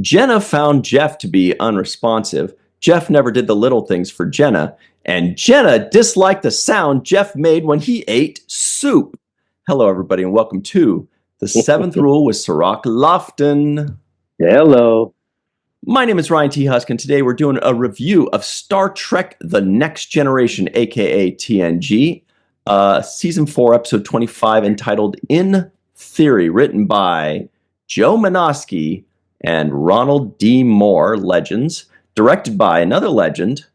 Jenna found Jeff to be unresponsive. Jeff never did the little things for Jenna. And Jenna disliked the sound Jeff made when he ate soup. Hello, everybody, and welcome to The Seventh Rule with Sirach Lofton. Hello. My name is Ryan T. Husk, and today we're doing a review of Star Trek The Next Generation, aka TNG, Season 4, Episode 25, entitled In Theory, written by Joe Menosky and Ronald D. Moore, legends, directed by another legend,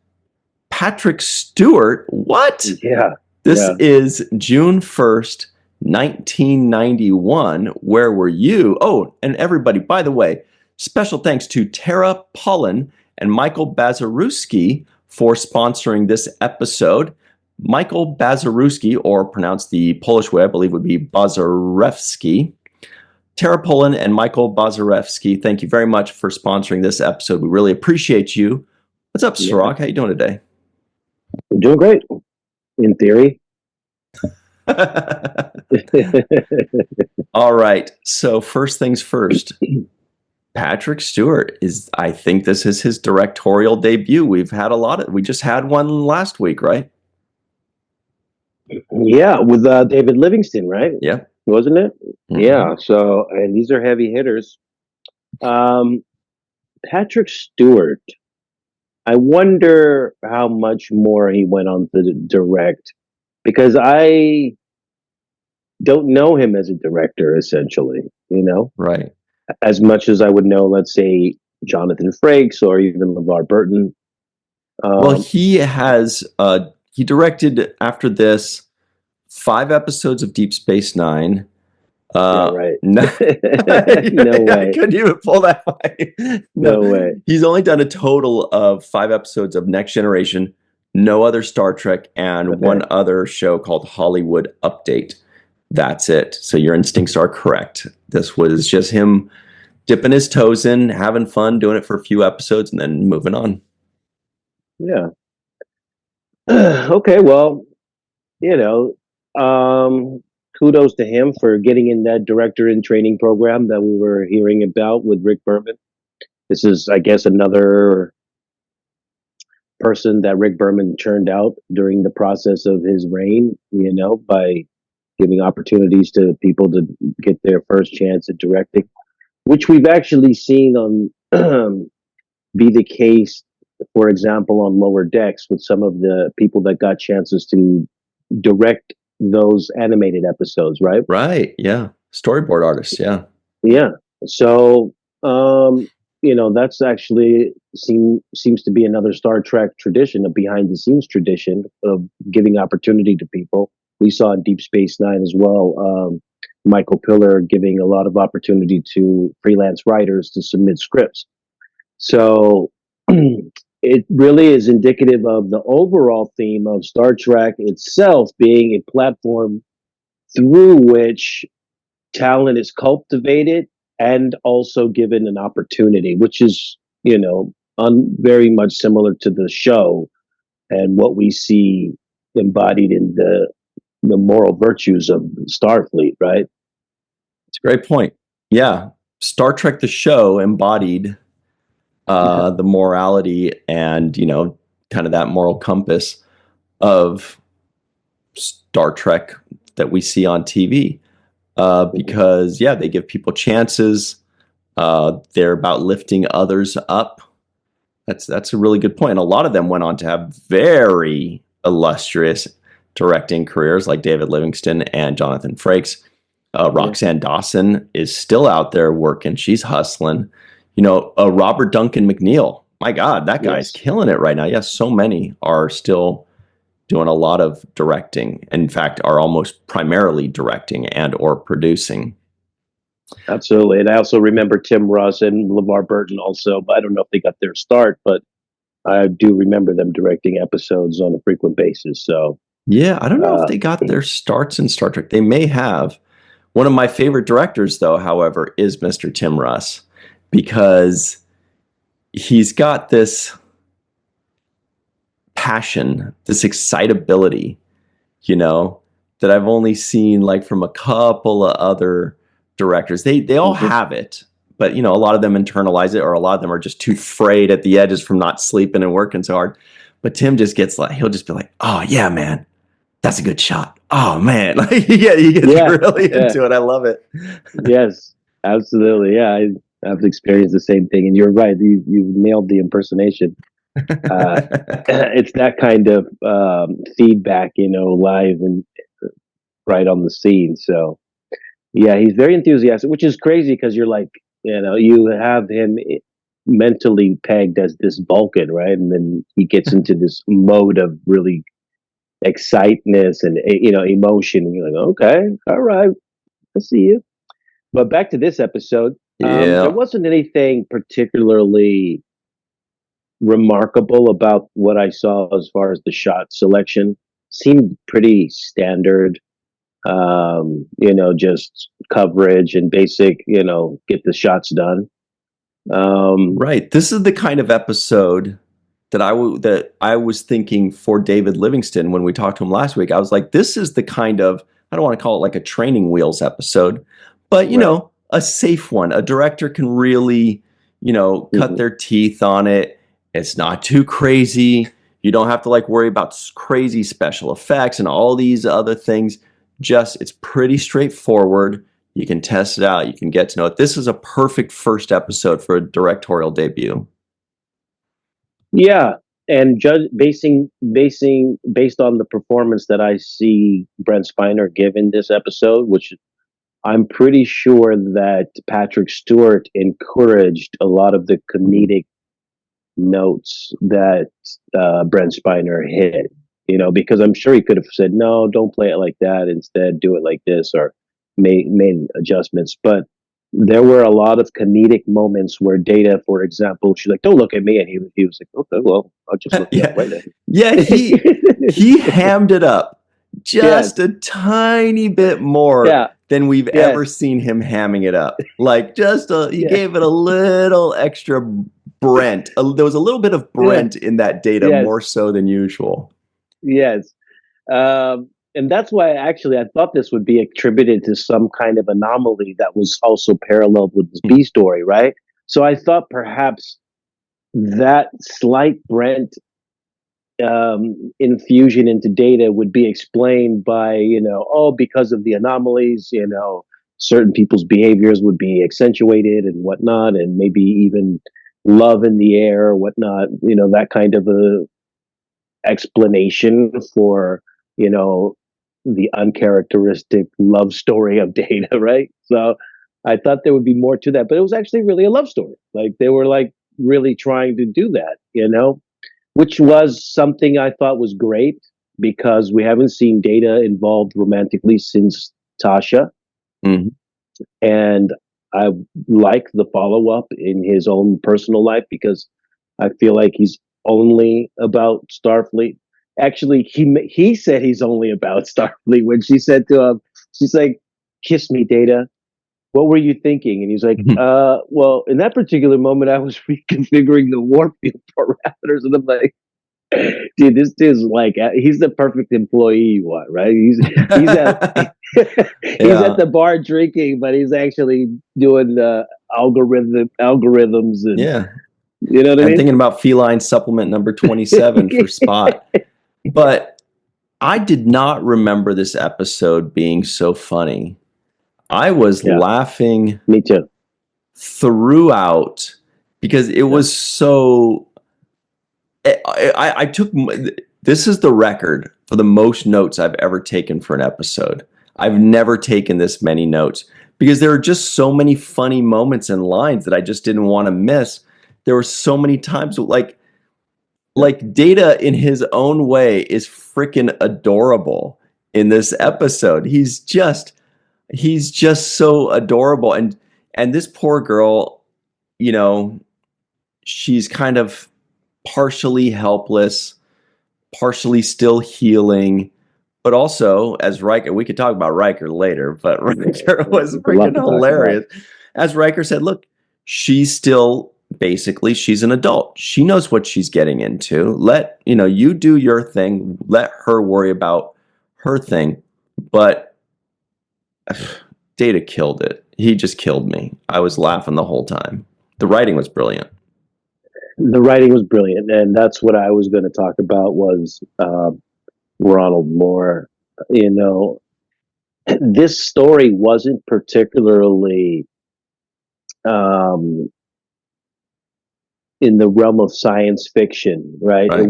Patrick Stewart. What? Yeah. This is June 1st, 1991. Where were you? Oh, and everybody, by the way, special thanks to Tara Pollen and Michael Bazarewski for sponsoring this episode. Michael Bazarewski, or pronounced the Polish way, I believe would be Bazarewski. Tara Pollen and Michael Bazarewski, thank you very much for sponsoring this episode. We really appreciate you. What's up, Sirach? How you doing today? I'm doing great, in theory. All right. So first things first. Patrick Stewart I think this is his directorial debut. We just had one last week, right? Yeah, with David Livingston, right? Yeah. Wasn't it? Mm-hmm. Yeah. So, and these are heavy hitters. Patrick Stewart, I wonder how much more he went on to direct, because I don't know him as a director, essentially, Right. as much as I would know, let's say, Jonathan Frakes or even LeVar Burton. Well, he directed after this 5 episodes of Deep Space Nine. Right. No, No way. I couldn't even pull that way. No way. He's only done a total of 5 episodes of Next Generation, no other Star Trek, and one other show called Hollywood Update. That's it. So your instincts are correct. This was just him dipping his toes in, having fun, doing it for a few episodes, and then moving on. Yeah. Okay, well, kudos to him for getting in that director in training program that we were hearing about with Rick Berman. This is, I guess, another person that Rick Berman churned out during the process of his reign, by giving opportunities to people to get their first chance at directing, which we've actually seen on be the case, for example, on Lower Decks with some of the people that got chances to direct those animated episodes, right? Right. Yeah. Storyboard artists. Yeah. Yeah. So, that's actually seems to be another Star Trek tradition, a behind the scenes tradition of giving opportunity to people. We saw in Deep Space Nine as well, Michael Piller giving a lot of opportunity to freelance writers to submit scripts. So it really is indicative of the overall theme of Star Trek itself being a platform through which talent is cultivated and also given an opportunity, which is, very much similar to the show and what we see embodied in the moral virtues of Starfleet, right? It's a great point. Yeah. Star Trek, the show, embodied the morality and, kind of that moral compass of Star Trek that we see on TV. Because, they give people chances. They're about lifting others up. That's a really good point. And a lot of them went on to have very illustrious directing careers, like David Livingston and Jonathan Frakes. Roxanne Dawson is still out there working. She's hustling. Robert Duncan McNeil. My God, that guy's killing it right now. Yes, so many are still doing a lot of directing. In fact, are almost primarily directing and or producing. Absolutely. And I also remember Tim Russ and LeVar Burton also, but I don't know if they got their start, but I do remember them directing episodes on a frequent basis. So yeah, I don't know if they got their starts in Star Trek. They may have. One of my favorite directors, though, however, is Mr. Tim Russ, because he's got this passion, this excitability, that I've only seen like from a couple of other directors. They all have it, but a lot of them internalize it, or a lot of them are just too frayed at the edges from not sleeping and working so hard. But Tim just gets like, he'll just be like, "Oh yeah, man, that's a good shot. Oh man," like he gets really into it. I love it. Yes, absolutely. Yeah, I've experienced the same thing, and you're right. You nailed the impersonation. It's that kind of feedback, live and right on the scene. So yeah, he's very enthusiastic, which is crazy because you're like, you have him mentally pegged as this Vulcan, right? And then he gets into this mode of really exciteness and emotion. And you're like, okay, all right, I see you. But back to this episode, there Yeah. wasn't anything particularly remarkable about what I saw as far as the shot selection. Seemed pretty standard. Just coverage and basic, get the shots done. Right. This is the kind of episode that I was thinking for David Livingston when we talked to him last week. I was like, this is the kind of, I don't want to call it like a training wheels episode, but Right. a safe one. A director can really, cut Mhm. their teeth on it. It's not too crazy. You don't have to like worry about crazy special effects and all these other things. Just it's pretty straightforward. You can test it out. You can get to know it. This is a perfect first episode for a directorial debut. Yeah, and based on the performance that I see Brent Spiner give in this episode, which I'm pretty sure that Patrick Stewart encouraged a lot of the comedic notes that Brent Spiner hit. Because I'm sure he could have said, "No, don't play it like that. Instead, do it like this," or made adjustments. But there were a lot of comedic moments where Data, for example, she's like, "Don't look at me," and he was like, "Okay, well, I'll just look the other Yeah. way then." Yeah, he hammed it up just Yes. a tiny bit more Yeah. than we've ever Yes. seen him hamming it up. Like he Yeah. gave it a little extra Brent. There was a little bit of Yeah. Brent in that Data, Yes. more so than usual. Yes. And that's why actually I thought this would be attributed to some kind of anomaly that was also paralleled with this Hmm. B story, right? So I thought perhaps that slight Brent infusion into Data would be explained by, because of the anomalies, certain people's behaviors would be accentuated and whatnot, and maybe even love in the air or whatnot, that kind of a explanation for, you know, the uncharacteristic love story of Data, right? So I thought there would be more to that, but it was actually really a love story. Like they were like really trying to do that, which was something I thought was great because we haven't seen Data involved romantically since Tasha. Mhm. And I like the follow up in his own personal life because I feel like he's only about Starfleet. Actually, he said he's only about Starfleet when she said to him, she's like, "Kiss me, Data. What were you thinking?" And he's like, well, in that particular moment, I was reconfiguring the warp field parameters." And I'm like, dude, this dude's like, he's the perfect employee you want, right? He's at he's at Yeah. the bar drinking, but he's actually doing the algorithms, and Yeah. you know what I And mean? thinking about feline supplement number 27 for Spot. But I did not remember this episode being so funny. I was Yeah, laughing me too. throughout because it Yeah. was so. I took this is the record for the most notes I've ever taken for an episode. I've never taken this many notes because there are just so many funny moments and lines that I just didn't want to miss. There were so many times Yeah. like Data in his own way is freaking adorable in this Yeah. episode. He's just so adorable, and this poor girl, you know, she's kind of partially helpless, partially still healing, but also as Riker, we could talk about Riker later, but Riker was There's a lot freaking to talk about. hilarious. As Riker said, look, she's still basically she's an adult. She knows what she's getting into. You do your thing. Let her worry about her thing. But Data killed it. He just killed me. I was laughing the whole time. The writing was brilliant. The writing was brilliant, and that's what I was going to talk about was Ronald Moore. You know, this story wasn't particularly um, in the realm of science fiction, right? Right. It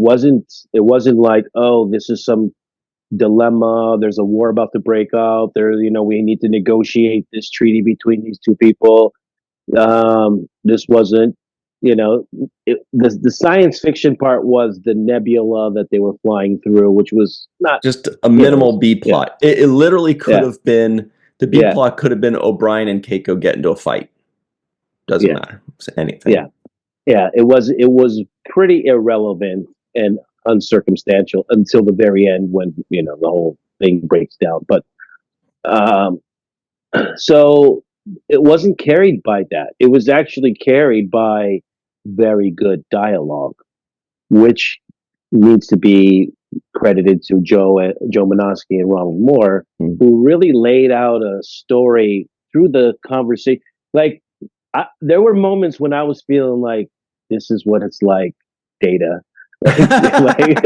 wasn't like, oh, this is some dilemma. There's a war about to break out. We need to negotiate this treaty between these two people. This wasn't, the science fiction part was the nebula that they were flying through, which was not Just a minimal B yeah, plot. It literally could yeah, have been, the B yeah, plot could have been O'Brien and Keiko get into a fight. Doesn't yeah, matter. It's anything. yeah, yeah. It was pretty irrelevant and uncircumstantial until the very end when the whole thing breaks down. But um, so it wasn't carried by that. It was actually carried by very good dialogue, which needs to be credited to Joe Manosky and Ronald Moore, Mm. who really laid out a story through the conversation. Like, there were moments when I was feeling like this is what it's like, Data. like,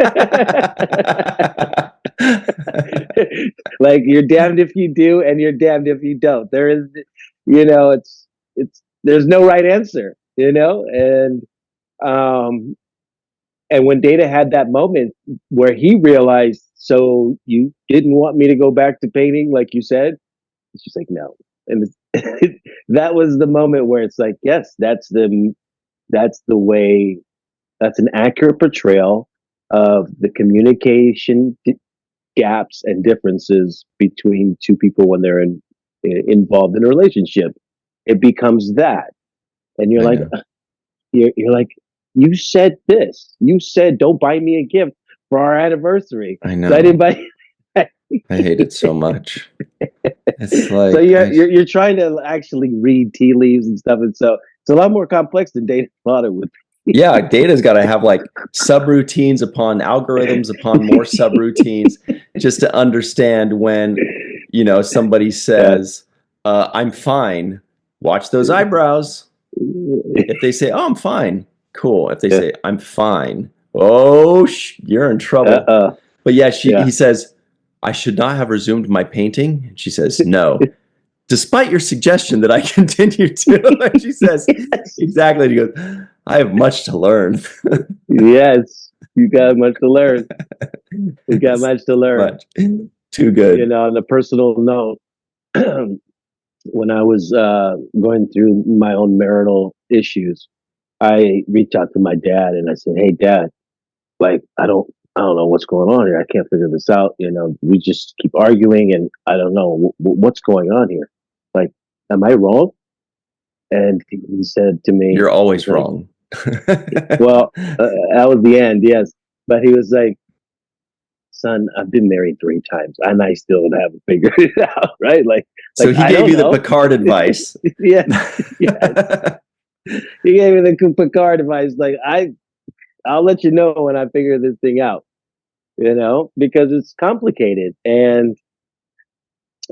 like you're damned if you do, and you're damned if you don't. There is, it's there's no right answer, um, and when Data had that moment where he realized, so you didn't want me to go back to painting, like you said, it's just like no, and that was the moment where it's like, yes, that's the way, that's an accurate portrayal of the communication gaps and differences between two people when they're involved in a relationship. It becomes that, and you're I like, know. you're like, you said this. You said don't buy me a gift for our anniversary. I know. So I didn't buy. I hate it so much. It's So like, you're trying to actually read tea leaves and stuff, and so it's a lot more complex than Data thought it would. yeah, Data's got to have like subroutines upon algorithms upon more subroutines just to understand when, somebody says, I'm fine, watch those eyebrows. If they say, oh, I'm fine, cool. If they Yeah. say, I'm fine, oh, you're in trouble. But yeah, he says, I should not have resumed my painting. And she says, no, despite your suggestion that I continue to. And she says, exactly. And he goes, I have much to learn. Yes, you got much to learn. You got much to learn. Much. Too good. On a personal note, when I was going through my own marital issues, I reached out to my dad and I said, "Hey, Dad, like I don't know what's going on here. I can't figure this out. We just keep arguing, and I don't know what's going on here. Like, am I wrong?" And he said to me, You're always like, wrong. well, that was the end, yes. But he was like, "Son, I've been married 3 times, and I still haven't figured it out, right?" So he I gave don't you know. the Picard advice. Yeah, yes. He gave me the Picard advice. Like, I'll let you know when I figure this thing out. Because it's complicated, and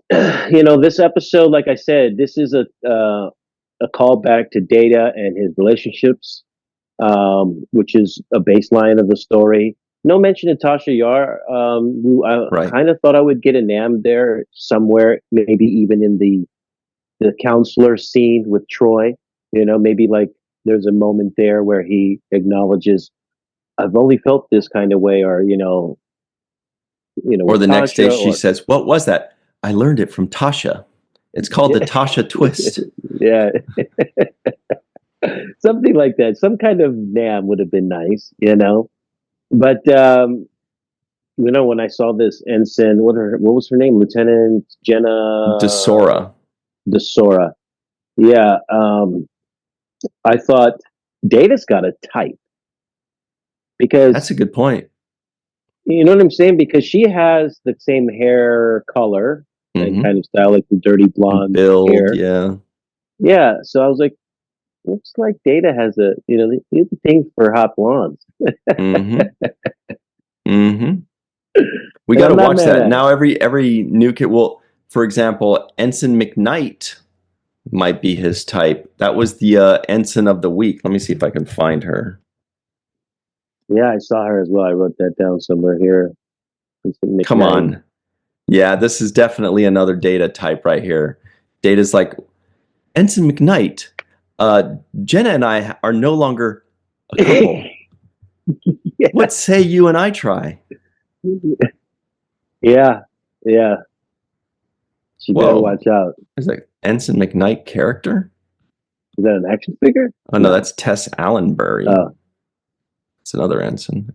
this episode, like I said, this is a callback to Data and his relationships, which is a baseline of the story. No mention of Tasha Yar, who I Right. kind of thought I would get enamored there somewhere, maybe even in the counselor scene with Troy. Maybe like there's a moment there where he acknowledges, I've only felt this kind of way, or Or with the next day Tasha, she says, what was that? I learned it from Tasha. It's called the Tasha twist. Yeah. Something like that. Some kind of nam would have been nice. But when I saw this ensign, what was her name? Lieutenant Jenna DeSora. Yeah. I thought Data's got a type, because That's a good point. you know what I'm saying? Because she has the same hair color and kind of style, like the dirty blonde build, hair. yeah. Yeah. So I was like, looks like Data has a thing for hot blondes. We got to watch that now. Every new kid. Well, for example, Ensign McKnight might be his type. That was the ensign of the week. Let me see if I can find her. Yeah, I saw her as well. I wrote that down somewhere here. Come McKnight. on. Yeah, this is definitely another Data type right here. Data's like, Ensign McKnight, Jenna and I are no longer a couple. Yeah. What say you and I try? Yeah, yeah. She better Whoa. watch out. Is that Ensign McKnight character? Is that an action figure? Oh, no, that's Tess Allenbury. Oh, It's another ensign.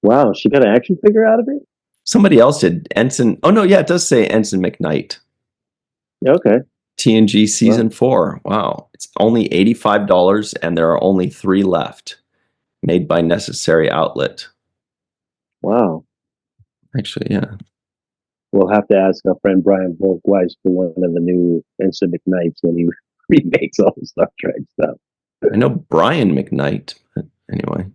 wow. She got an action figure out of it? Somebody else did. Ensign. Oh, no, yeah, it does say Ensign McKnight. Yeah, okay. TNG Season Wow. 4. Wow. It's only $85, and there are only 3 left. Made by Necessary Outlet. Wow. Actually, yeah. We'll have to ask our friend Brian Volkweiss for one of the new Ensign McKnights when he remakes all the Star Trek stuff. I know Brian McKnight, but anyway.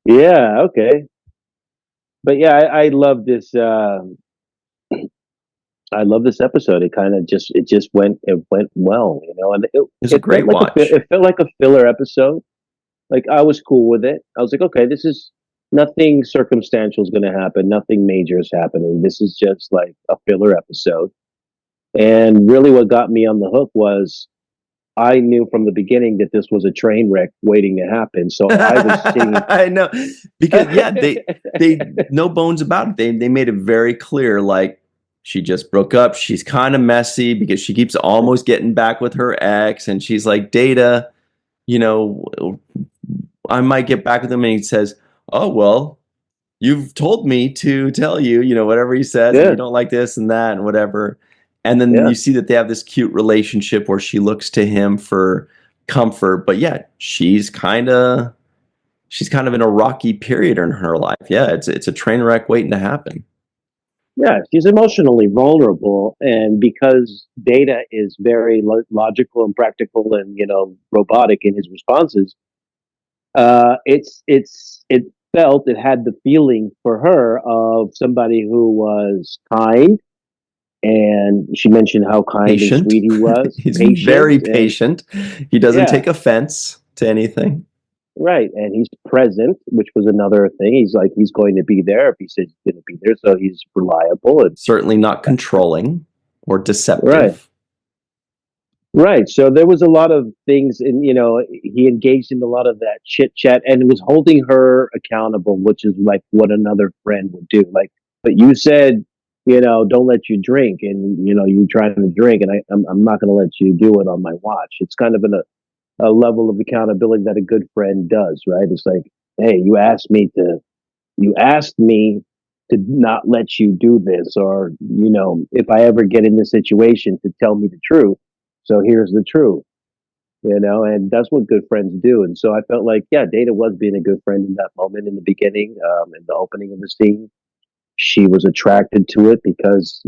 Yeah, okay. But yeah, I love this. I love this episode. It kind of just went well, you know, and It's a great watch. it felt like a filler episode. Like I was cool with it. I was like, okay, this is nothing circumstantial is going to happen. Nothing major is happening. This is just like a filler episode. And really, what got me on the hook was I knew from the beginning that this was a train wreck waiting to happen. So I was sitting. I know, because yeah, they no bones about it. They made it very clear, like she just broke up. She's kind of messy because she keeps almost getting back with her ex, and she's like, Data, you know, I might get back with him, and he says, oh well, you've told me to tell you, you know, whatever he says, and Yeah, you don't like this and that and whatever. And then yeah, you see that they have this cute relationship where she looks to him for comfort, but yeah, she's kind of in a rocky period in her life. Yeah, it's a train wreck waiting to happen. yeah. She's emotionally vulnerable, and because Data is very logical and practical, and robotic in his responses, it felt it had the feeling for her of somebody who was kind, and she mentioned how kind and Patient. sweet he was, He's patient, very and patient. He doesn't yeah, take offense to anything. right, and he's present, which was another thing. He's like he's going to be there if he says he's going to be there, so he's reliable and Certainly not controlling or right. deceptive. Right. So there was a lot of things, and he engaged in a lot of that chit chat and was holding her accountable, which is like what another friend would do. Like, but you said, don't let you drink, and you trying to drink, and I'm not going to let you do it on my watch. It's kind of a level of accountability that a good friend does, right? It's like, hey, you asked me to not let you do this, or if I ever get in this situation, to tell me the truth. So here's the truth, and that's what good friends do. And so I felt like, yeah, Data was being a good friend in that moment in the beginning, in the opening of the scene. She was attracted to it because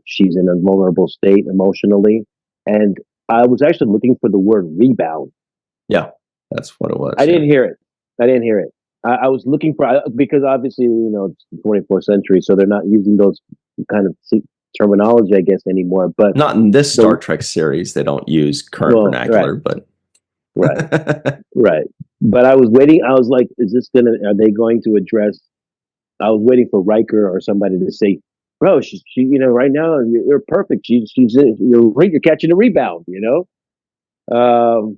she's in a vulnerable state emotionally, and I was actually looking for the word rebound. Yeah, that's what it I was. Yeah. didn't hear it. I didn't hear it. I was looking for because obviously it's the 24th century, so they're not using those kind of terminology, I guess, anymore. But Not in this Star the Trek series. They don't use current well, right, vernacular, but right, right. But I was waiting. I was like, is this gonna? Are they going to address? I was waiting for Riker or somebody to say, "Bro, she right now you're perfect. You're catching a rebound."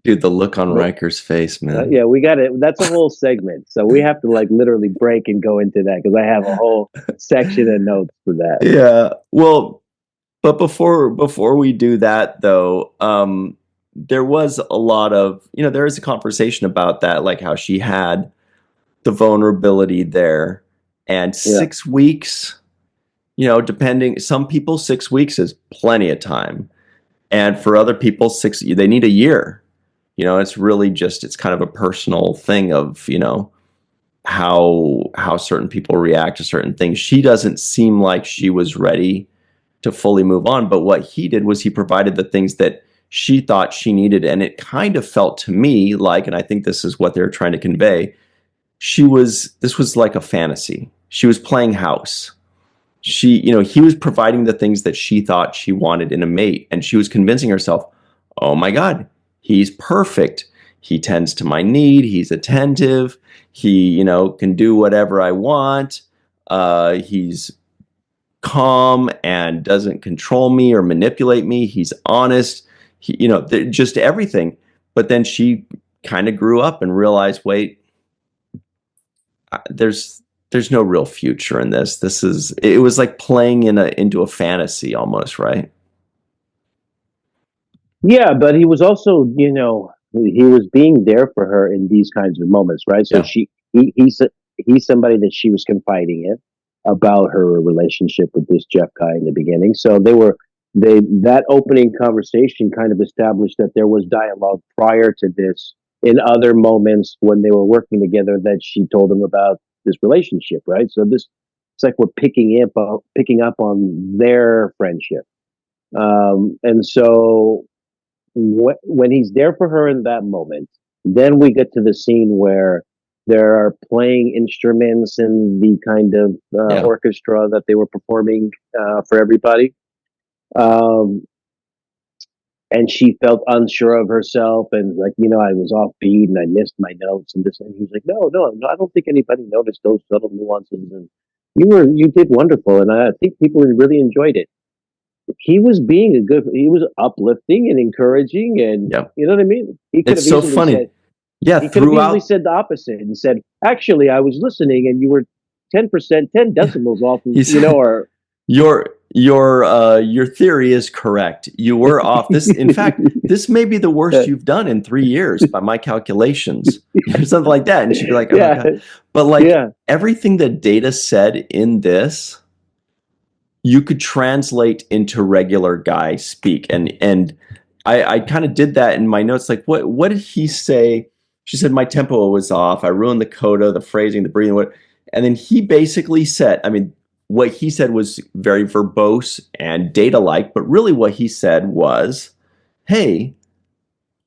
dude, the look on But Riker's face, man. yeah, we got it. That's a whole segment, so we have to like literally break and go into that because I have a whole section of notes for that. Yeah. Well, but before we do that though, there was a lot of, there is a conversation about that, like how she had the vulnerability there, and Yeah, 6 weeks, depending, some people 6 weeks is plenty of time. And for other people, they need a year. It's really just, it's kind of a personal thing of, how certain people react to certain things. She doesn't seem like she was ready to fully move on, but what he did was he provided the things that she thought she needed, and it kind of felt to me like, and I think this is what they're trying to convey, this was like a fantasy. She was playing house. he was providing the things that she thought she wanted in a mate, and she was convincing herself, oh my God, he's perfect. He tends to my need. He's attentive. He, can do whatever I want. He's calm and doesn't control me or manipulate me. He's honest. Just everything. But then she kind of grew up and realized, wait, there's no real future in this. It was like playing into a fantasy almost, right? Yeah, but he was also, he was being there for her in these kinds of moments, right? So Yeah. he's somebody that she was confiding in about her relationship with this Jeff guy in the beginning. So that opening conversation kind of established that there was dialogue prior to this in other moments when they were working together that she told him about this relationship, right? So this it's like we're picking up on their friendship. And so when he's there for her in that moment, then we get to the scene where there are playing instruments in the kind of Yeah. orchestra that they were performing for everybody. Um, and she felt unsure of herself and like, I was offbeat and I missed my notes and this. And he was like, no, no, no, I don't think anybody noticed those subtle nuances. And you did wonderful. And I think people really enjoyed it. He was he was uplifting and encouraging, and Yeah. you know what I mean. It's so funny. Yeah. He could have easily Throughout, said the opposite and said, "Actually, I was listening, and you were 10%, 10 decibels off." he's Or your theory is correct. You were off. In fact, this may be the worst you've done in 3 years by my calculations, or something like that. And she'd be like, "Oh yeah, God!" But like yeah, everything that Data said in this, you could translate into regular guy speak, and I kind of did that in my notes. Like, what did he say? She said my tempo was off. I ruined the coda, the phrasing, the breathing. And then he basically said, I mean, what he said was very verbose and data-like, but really what he said was, "Hey,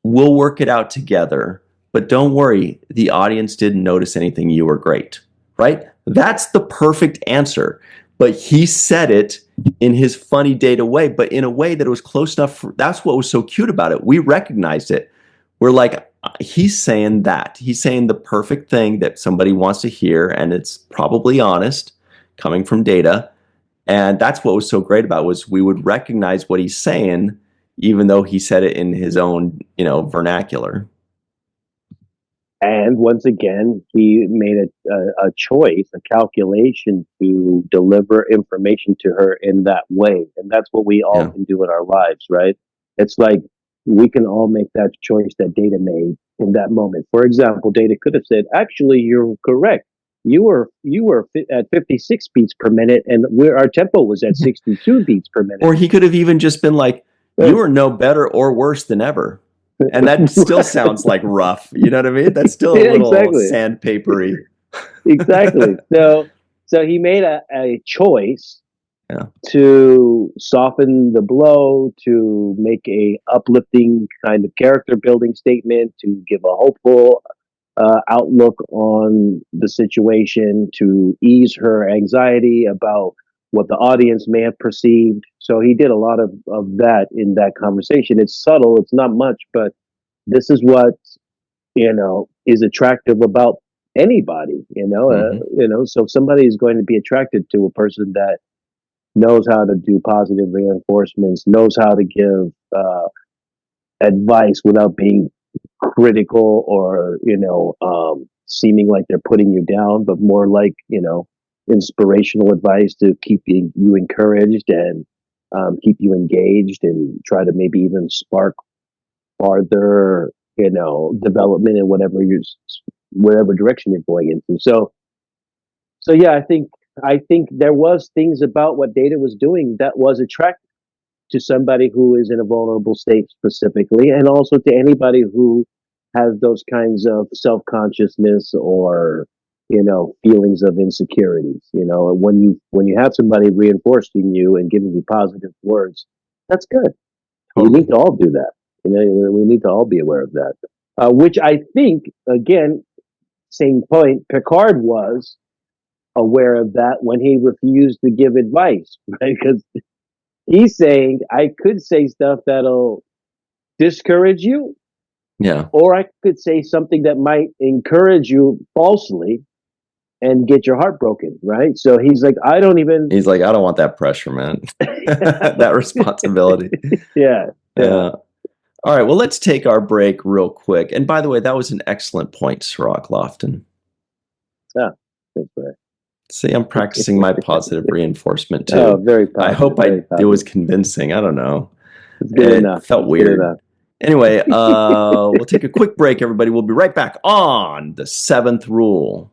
we'll work it out together, but don't worry, the audience didn't notice anything. You were great." Right? That's the perfect answer. But he said it in his funny Data way, but in a way that it was close enough. That's what was so cute about it. We recognized it. We're like, he's saying that. He's saying the perfect thing that somebody wants to hear, and it's probably honest, coming from Data. And that's what was so great about it, was we would recognize what he's saying, even though he said it in his own, vernacular. and once again, he made a choice, a calculation to deliver information to her in that way, and that's what we all Yeah. can do in our lives, right? It's like we can all make that choice that Data made in that moment. For example, Data could have said, "Actually, you're correct. You were at 56 beats per minute, and our tempo was at 62 beats per minute." Or he could have even just been like, "You are no better or worse than ever." And that still sounds like rough. You know what I mean? That's still a Yeah, little exactly, sandpapery. exactly. So he made a choice Yeah. to soften the blow, to make a uplifting kind of character building statement, to give a hopeful outlook on the situation, to ease her anxiety about what the audience may have perceived. So he did a lot of that in that conversation. It's subtle, it's not much, but this is what is attractive about anybody. Hmm. So somebody is going to be attracted to a person that knows how to do positive reinforcements, knows how to give advice without being critical or seeming like they're putting you down, but more like inspirational advice to keep you encouraged and keep you engaged and try to maybe even spark farther development in whatever direction you're going into. So yeah, I think there was things about what Data was doing that was attractive to somebody who is in a vulnerable state specifically, and also to anybody who has those kinds of self consciousness or feelings of insecurities. And when you have somebody reinforcing you and giving you positive words, that's good. We need Totally. to all do that. We need to all be aware of that. Which I think, again, same point. Picard was. aware of that when he refused to give advice, right? Because he's saying I could say stuff that'll discourage you, Yeah. or I could say something that might encourage you falsely and get your heart broken, right? So he's like, I don't even. He's like, I don't want that pressure, man. That responsibility. Yeah, yeah, Yeah. All right. Well, let's take our break real quick. And by the way, that was an excellent point, Sirach Lofton. yeah. That's right. See, I'm practicing my positive reinforcement too. Oh, very I positive. hope Very it was positive. convincing. I don't know. It's good It enough. felt It's good weird. enough. Anyway, we'll take a quick break, everybody. We'll be right back on the seventh rule.